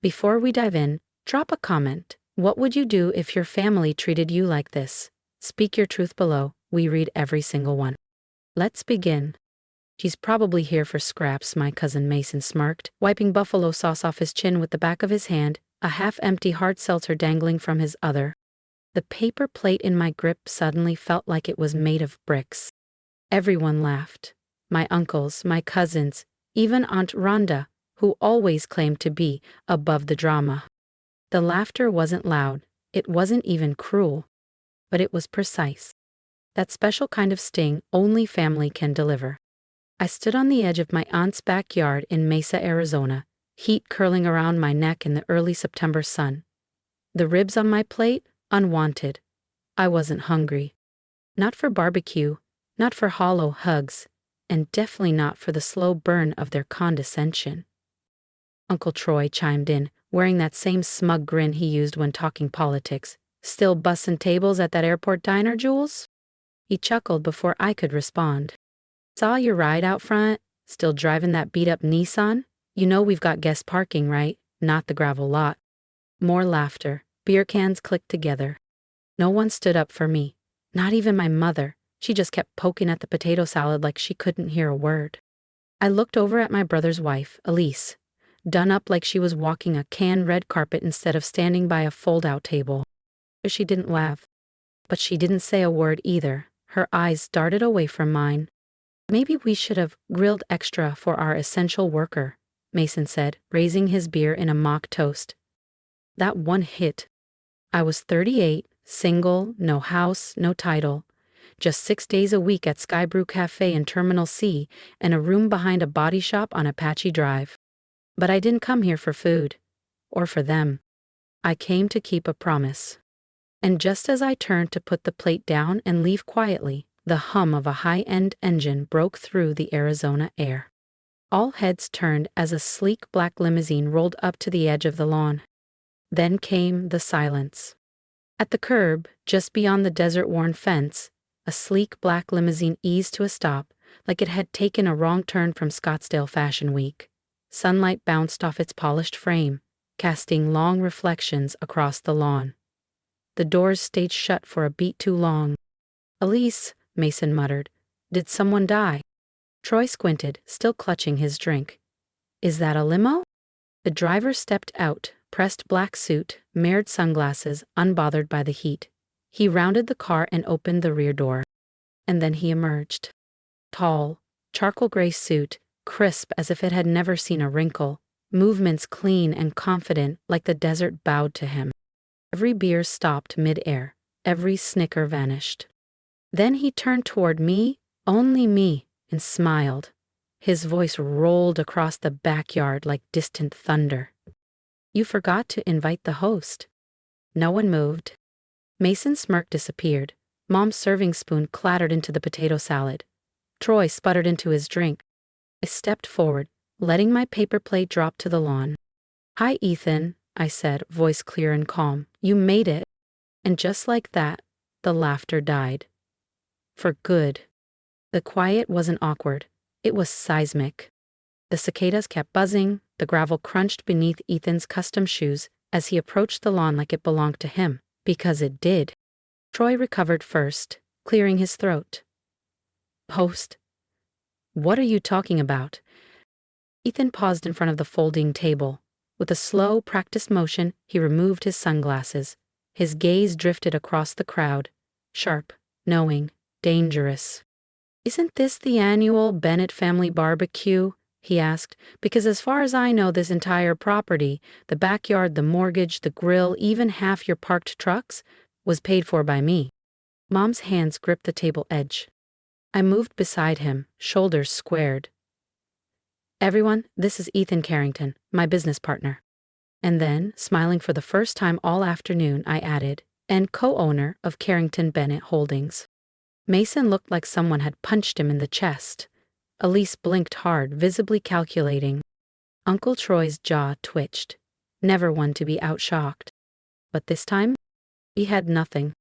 Before we dive in, drop a comment. What would you do if your family treated you like this? Speak your truth below. We read every single one. Let's begin. She's probably here for scraps, my cousin Mason smirked, wiping buffalo sauce off his chin with the back of his hand, a half-empty hard seltzer dangling from his other. The paper plate in my grip suddenly felt like it was made of bricks. Everyone laughed. My uncles, my cousins, even Aunt Rhonda, who always claimed to be above the drama. The laughter wasn't loud, it wasn't even cruel, but it was precise. That special kind of sting only family can deliver. I stood on the edge of my aunt's backyard in Mesa, Arizona, heat curling around my neck in the early September sun. The ribs on my plate, unwanted. I wasn't hungry. Not for barbecue, not for hollow hugs, and definitely not for the slow burn of their condescension. Uncle Troy chimed in, wearing that same smug grin he used when talking politics. Still bussin' tables at that airport diner, Jules? He chuckled before I could respond. Saw your ride out front? Still driving that beat-up Nissan? You know we've got guest parking, right? Not the gravel lot. More laughter. Beer cans clicked together. No one stood up for me. Not even my mother. She just kept poking at the potato salad like she couldn't hear a word. I looked over at my brother's wife, Elise, done up like she was walking a canned red carpet instead of standing by a fold-out table. She didn't laugh. But she didn't say a word either. Her eyes darted away from mine. Maybe we should have grilled extra for our essential worker, Mason said, raising his beer in a mock toast. That one hit. I was 38, single, no house, no title. Just 6 days a week at Sky Brew Cafe in Terminal C and a room behind a body shop on Apache Drive. But I didn't come here for food. Or for them. I came to keep a promise. And just as I turned to put the plate down and leave quietly, the hum of a high-end engine broke through the Arizona air. All heads turned as a sleek black limousine rolled up to the edge of the lawn. Then came the silence. At the curb, just beyond the desert-worn fence, a sleek black limousine eased to a stop, like it had taken a wrong turn from Scottsdale Fashion Week. Sunlight bounced off its polished frame, casting long reflections across the lawn. The doors stayed shut for a beat too long. "Elise," Mason muttered, "did someone die?" Troy squinted, still clutching his drink. "Is that a limo?" The driver stepped out, pressed black suit, mirrored sunglasses, unbothered by the heat. He rounded the car and opened the rear door. And then he emerged. Tall, charcoal gray suit, crisp as if it had never seen a wrinkle, movements clean and confident like the desert bowed to him. Every beer stopped mid-air, every snicker vanished. Then he turned toward me, only me, and smiled. His voice rolled across the backyard like distant thunder. "You forgot to invite the host." No one moved. Mason's smirk disappeared. Mom's serving spoon clattered into the potato salad. Troy sputtered into his drink. I stepped forward, letting my paper plate drop to the lawn. "Hi, Ethan," I said, voice clear and calm. "You made it." And just like that, the laughter died. For good. The quiet wasn't awkward. It was seismic. The cicadas kept buzzing, the gravel crunched beneath Ethan's custom shoes as he approached the lawn like it belonged to him, because it did. Troy recovered first, clearing his throat. "Host? What are you talking about?" Ethan paused in front of the folding table. With a slow, practiced motion, he removed his sunglasses. His gaze drifted across the crowd, sharp, knowing, dangerous. "Isn't this the annual Bennett family barbecue?" he asked, "because as far as I know this entire property, the backyard, the mortgage, the grill, even half your parked trucks, was paid for by me." Mom's hands gripped the table edge. I moved beside him, shoulders squared. "Everyone, this is Ethan Carrington, my business partner." And then, smiling for the first time all afternoon, I added, "and co-owner of Carrington Bennett Holdings." Mason looked like someone had punched him in the chest. Elise blinked hard, visibly calculating. Uncle Troy's jaw twitched, never one to be outshocked. But this time, he had nothing.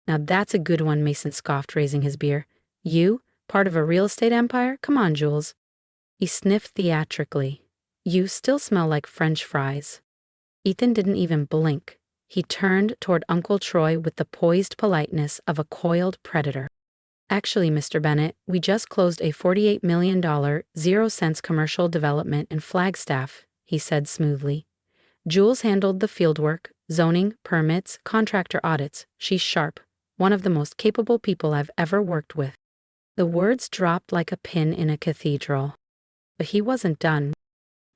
"Now that's a good one," Mason scoffed, raising his beer. "You, part of a real estate empire? Come on, Jules." He sniffed theatrically. "You still smell like French fries." Ethan didn't even blink. He turned toward Uncle Troy with the poised politeness of a coiled predator. Actually, Mr. Bennett, we just closed a $48 million, 0 cents commercial development in Flagstaff, he said smoothly. Jules handled the fieldwork, zoning, permits, contractor audits. She's sharp, one of the most capable people I've ever worked with. The words dropped like a pin in a cathedral. But he wasn't done.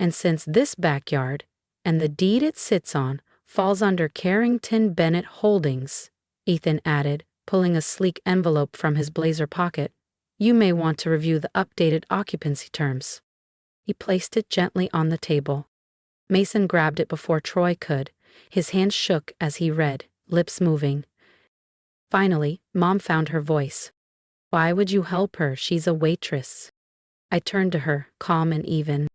And since this backyard, and the deed it sits on, falls under Carrington Bennett Holdings, Ethan added, pulling a sleek envelope from his blazer pocket, you may want to review the updated occupancy terms. He placed it gently on the table. Mason grabbed it before Troy could. His hands shook as he read, lips moving. Finally, Mom found her voice. Why would you help her? She's a waitress. I turned to her, calm and even.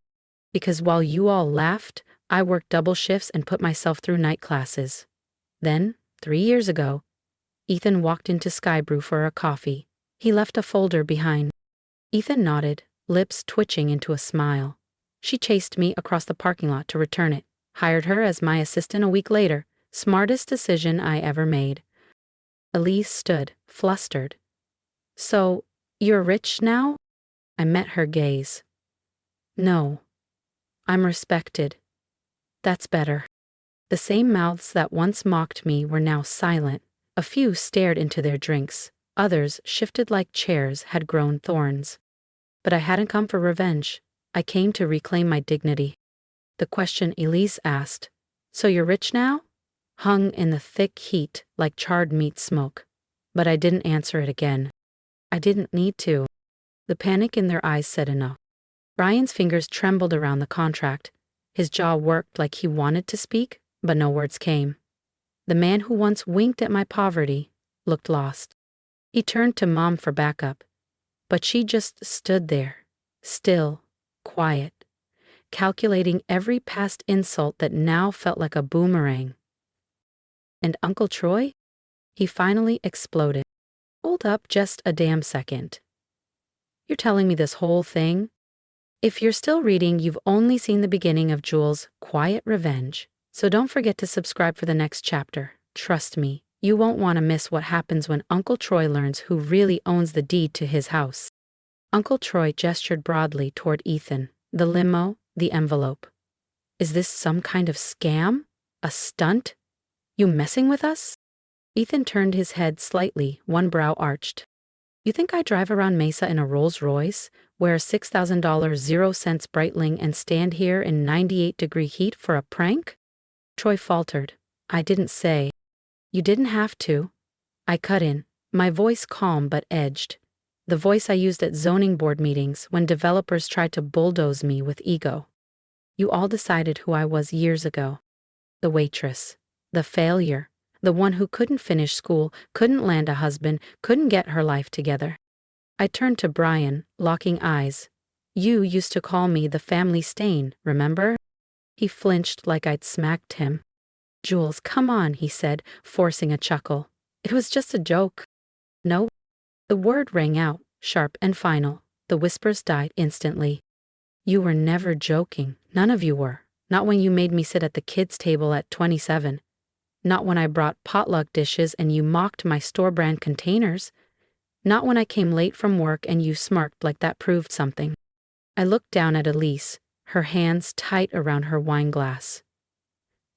Because while you all laughed, I worked double shifts and put myself through night classes. Then, 3 years ago, Ethan walked into Skybrew for a coffee. He left a folder behind. Ethan nodded, lips twitching into a smile. She chased me across the parking lot to return it. Hired her as my assistant a week later. Smartest decision I ever made. Elise stood, flustered. So, you're rich now? I met her gaze. No. I'm respected. That's better. The same mouths that once mocked me were now silent. A few stared into their drinks. Others, shifted like chairs, had grown thorns. But I hadn't come for revenge. I came to reclaim my dignity. The question Elise asked, so you're rich now? Hung in the thick heat like charred meat smoke. But I didn't answer it again. I didn't need to. The panic in their eyes said enough. Brian's fingers trembled around the contract. His jaw worked like he wanted to speak, but no words came. The man who once winked at my poverty looked lost. He turned to Mom for backup, but she just stood there, still, quiet, calculating every past insult that now felt like a boomerang. And Uncle Troy? He finally exploded. Hold up just a damn second. You're telling me this whole thing? If you're still reading, you've only seen the beginning of Jules' quiet revenge. So don't forget to subscribe for the next chapter. Trust me, you won't want to miss what happens when Uncle Troy learns who really owns the deed to his house. Uncle Troy gestured broadly toward Ethan, the limo, the envelope. Is this some kind of scam? A stunt? You messing with us? Ethan turned his head slightly, one brow arched. You think I drive around Mesa in a Rolls Royce, wear a $6,000 0 cents Breitling, and stand here in 98-degree heat for a prank? Troy faltered. I didn't say. You didn't have to. I cut in, my voice calm but edged. The voice I used at zoning board meetings when developers tried to bulldoze me with ego. You all decided who I was years ago. The waitress. The failure. The one who couldn't finish school, couldn't land a husband, couldn't get her life together. I turned to Brian, locking eyes. You used to call me the family stain, remember? He flinched like I'd smacked him. Jules, come on, he said, forcing a chuckle. It was just a joke. No. The word rang out, sharp and final. The whispers died instantly. You were never joking. None of you were. Not when you made me sit at the kids' table at 27. Not when I brought potluck dishes and you mocked my store-brand containers. Not when I came late from work and you smirked like that proved something. I looked down at Elise, her hands tight around her wine glass.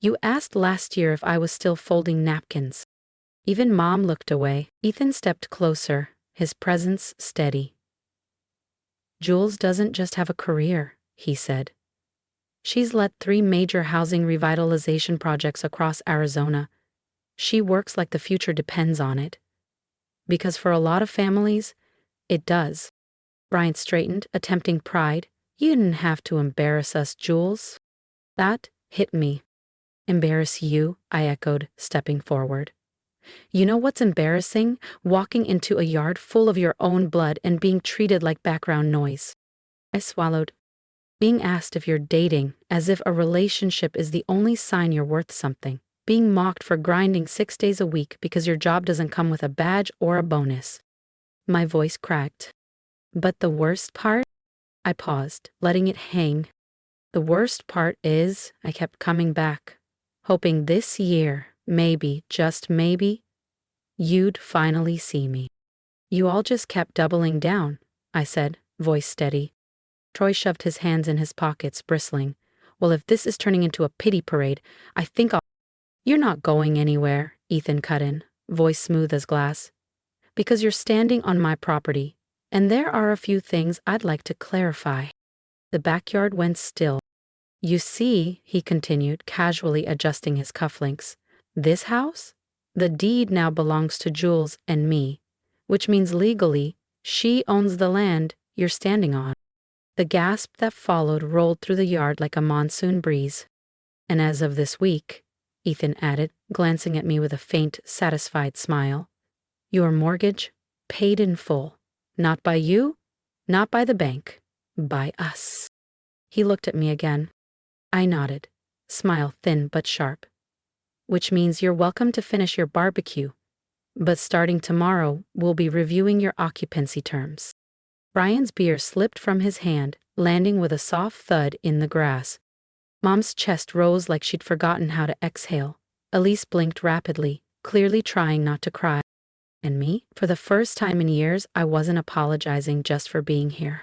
You asked last year if I was still folding napkins. Even Mom looked away. Ethan stepped closer, his presence steady. Jules doesn't just have a career, he said. She's led 3 major housing revitalization projects across Arizona. She works like the future depends on it. Because for a lot of families, it does. Brian straightened, attempting pride. You didn't have to embarrass us, Jules. That hit me. Embarrass you, I echoed, stepping forward. You know what's embarrassing? Walking into a yard full of your own blood and being treated like background noise. I swallowed. Being asked if you're dating, as if a relationship is the only sign you're worth something. Being mocked for grinding 6 days a week because your job doesn't come with a badge or a bonus. My voice cracked. But the worst part? I paused, letting it hang. The worst part is, I kept coming back. hoping this year, maybe, just maybe, you'd finally see me. You all just kept doubling down, I said, voice steady. Troy shoved his hands in his pockets, bristling. Well, if this is turning into a pity parade, I think I'll— You're not going anywhere, Ethan cut in, voice smooth as glass. Because you're standing on my property, and there are a few things I'd like to clarify. The backyard went still. You see, he continued, casually adjusting his cufflinks, this house? The deed now belongs to Jules and me, which means legally, she owns the land you're standing on. The gasp that followed rolled through the yard like a monsoon breeze. And as of this week, Ethan added, glancing at me with a faint, satisfied smile, your mortgage paid in full. Not by you, not by the bank, by us. He looked at me again. I nodded, smile thin but sharp. Which means you're welcome to finish your barbecue, but starting tomorrow, we'll be reviewing your occupancy terms. Brian's beer slipped from his hand, landing with a soft thud in the grass. Mom's chest rose like she'd forgotten how to exhale. Elise blinked rapidly, clearly trying not to cry. And me, for the first time in years, I wasn't apologizing just for being here.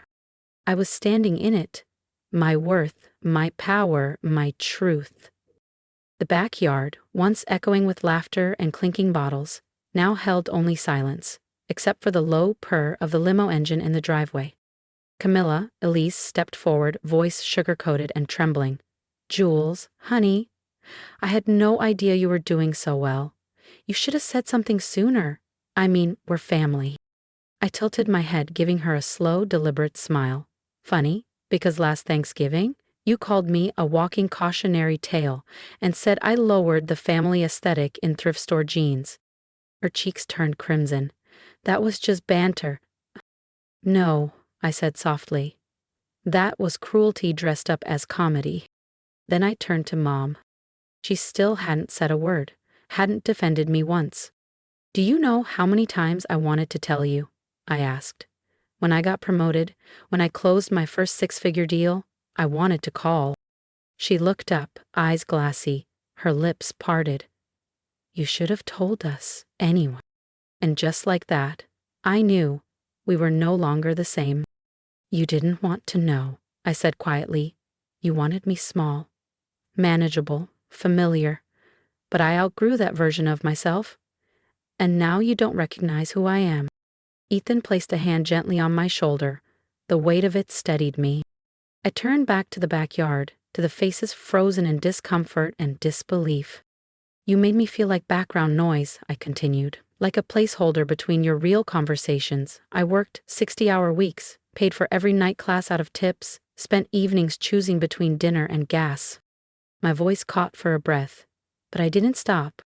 I was standing in it. My worth, my power, my truth. The backyard, once echoing with laughter and clinking bottles, now held only silence, except for the low purr of the limo engine in the driveway. Camilla, Elise, stepped forward, voice sugar-coated and trembling. Jules, honey, I had no idea you were doing so well. You should have said something sooner. I mean, we're family. I tilted my head, giving her a slow, deliberate smile. Funny, because last Thanksgiving, you called me a walking cautionary tale and said I lowered the family aesthetic in thrift store jeans. Her cheeks turned crimson. That was just banter. No, I said softly. That was cruelty dressed up as comedy. Then I turned to Mom. She still hadn't said a word, hadn't defended me once. Do you know how many times I wanted to tell you? I asked. When I got promoted, when I closed my first six-figure deal, I wanted to call. She looked up, eyes glassy, her lips parted. You should have told us, anyway. And just like that, I knew we were no longer the same. You didn't want to know, I said quietly. You wanted me small, manageable, familiar, but I outgrew that version of myself. And now you don't recognize who I am. Ethan placed a hand gently on my shoulder. The weight of it steadied me. I turned back to the backyard, to the faces frozen in discomfort and disbelief. You made me feel like background noise, I continued, like a placeholder between your real conversations. I worked 60-hour weeks, paid for every night class out of tips, spent evenings choosing between dinner and gas. My voice caught for a breath, but I didn't stop.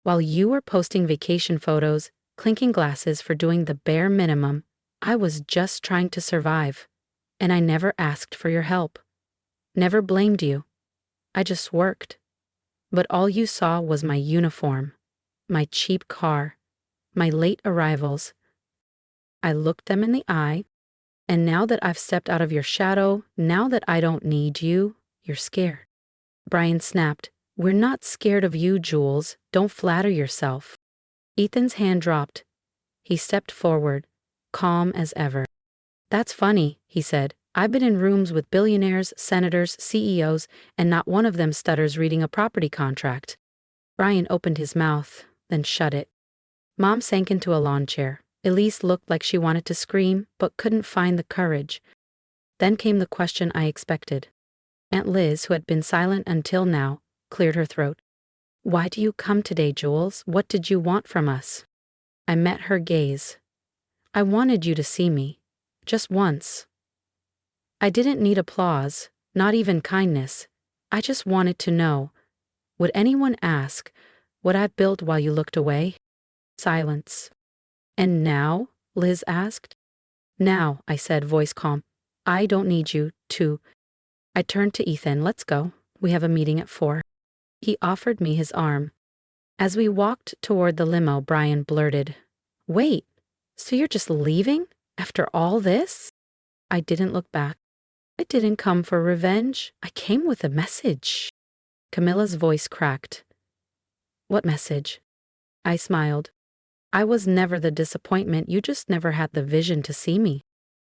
While you were posting vacation photos, clinking glasses for doing the bare minimum, I was just trying to survive. And I never asked for your help. Never blamed you. I just worked. But all you saw was my uniform, my cheap car, my late arrivals. I looked them in the eye, and now that I've stepped out of your shadow, now that I don't need you, you're scared. Brian snapped. We're not scared of you, Jules. Don't flatter yourself. Ethan's hand dropped. He stepped forward, calm as ever. That's funny, he said. I've been in rooms with billionaires, senators, CEOs, and not one of them stutters reading a property contract. Brian opened his mouth, then shut it. Mom sank into a lawn chair. Elise looked like she wanted to scream, but couldn't find the courage. Then came the question I expected. Aunt Liz, who had been silent until now, cleared her throat. Why do you come today, Jules? What did you want from us? I met her gaze. I wanted you to see me. Just once. I didn't need applause, not even kindness. I just wanted to know. Would anyone ask what I built while you looked away? Silence. And now? Liz asked. Now, I said, voice calm. I don't need you to. I turned to Ethan. Let's go. We have a meeting at 4. He offered me his arm. As we walked toward the limo, Brian blurted, Wait, so you're just leaving? After all this? I didn't look back. I didn't come for revenge. I came with a message. Camilla's voice cracked. What message? I smiled. I was never the disappointment, you just never had the vision to see me.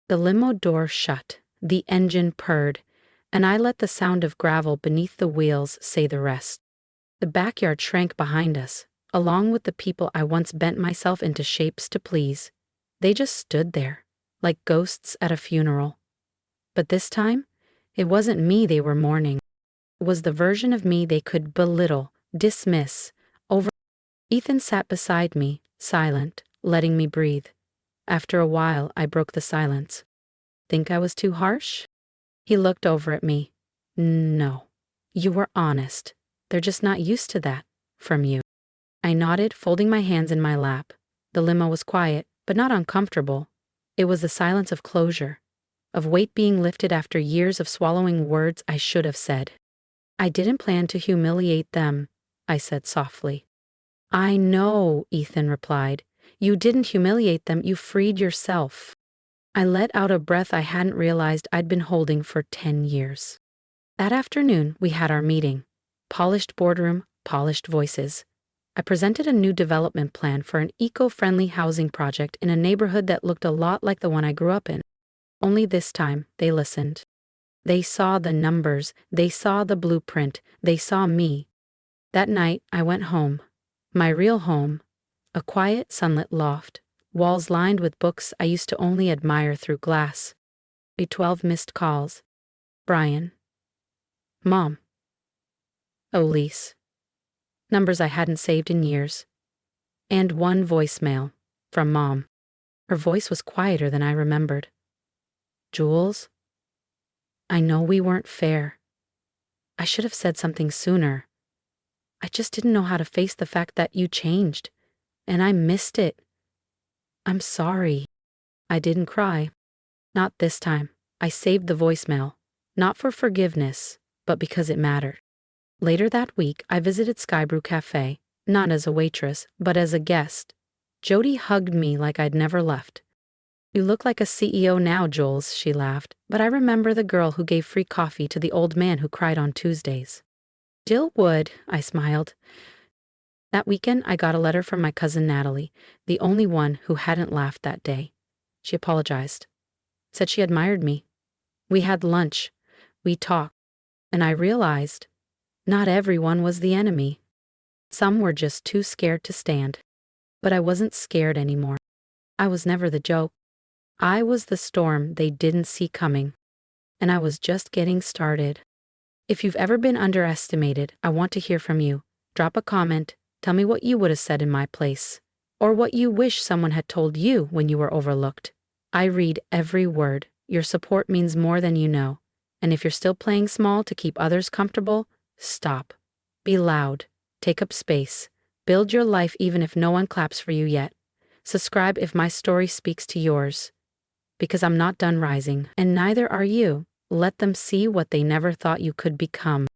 The limo door shut, the engine purred, and I let the sound of gravel beneath the wheels say the rest. The backyard shrank behind us, along with the people I once bent myself into shapes to please. They just stood there, like ghosts at a funeral. But this time, it wasn't me they were mourning. It was the version of me they could belittle, dismiss, over. Ethan sat beside me, silent, letting me breathe. After a while, I broke the silence. Think I was too harsh? He looked over at me. No. You were honest. They're just not used to that, from you. I nodded, folding my hands in my lap. The limo was quiet, but not uncomfortable. It was the silence of closure, of weight being lifted after years of swallowing words I should have said. I didn't plan to humiliate them, I said softly. I know, Ethan replied. You didn't humiliate them, you freed yourself. I let out a breath I hadn't realized I'd been holding for 10 years. That afternoon, we had our meeting. Polished boardroom, polished voices. I presented a new development plan for an eco-friendly housing project in a neighborhood that looked a lot like the one I grew up in. Only this time, they listened. They saw the numbers, they saw the blueprint, they saw me. That night, I went home. My real home. A quiet, sunlit loft. Walls lined with books I used to only admire through glass. 12 missed calls. Brian. Mom. Elise. Numbers I hadn't saved in years. And one voicemail. From Mom. Her voice was quieter than I remembered. Jules? I know we weren't fair. I should have said something sooner. I just didn't know how to face the fact that you changed. And I missed it. I'm sorry. I didn't cry. Not this time. I saved the voicemail. Not for forgiveness, but because it mattered. Later that week, I visited Skybrew Cafe, not as a waitress, but as a guest. Jody hugged me like I'd never left. You look like a CEO now, Jules, she laughed, but I remember the girl who gave free coffee to the old man who cried on Tuesdays. Jill would, I smiled. That weekend, I got a letter from my cousin Natalie, the only one who hadn't laughed that day. She apologized. Said she admired me. We had lunch. We talked. And I realized, not everyone was the enemy. Some were just too scared to stand. But I wasn't scared anymore. I was never the joke. I was the storm they didn't see coming. And I was just getting started. If you've ever been underestimated, I want to hear from you. Drop a comment. Tell me what you would have said in my place. Or what you wish someone had told you when you were overlooked. I read every word. Your support means more than you know. And if you're still playing small to keep others comfortable, stop. Be loud. Take up space. Build your life even if no one claps for you yet. Subscribe if my story speaks to yours. Because I'm not done rising, and neither are you. Let them see what they never thought you could become.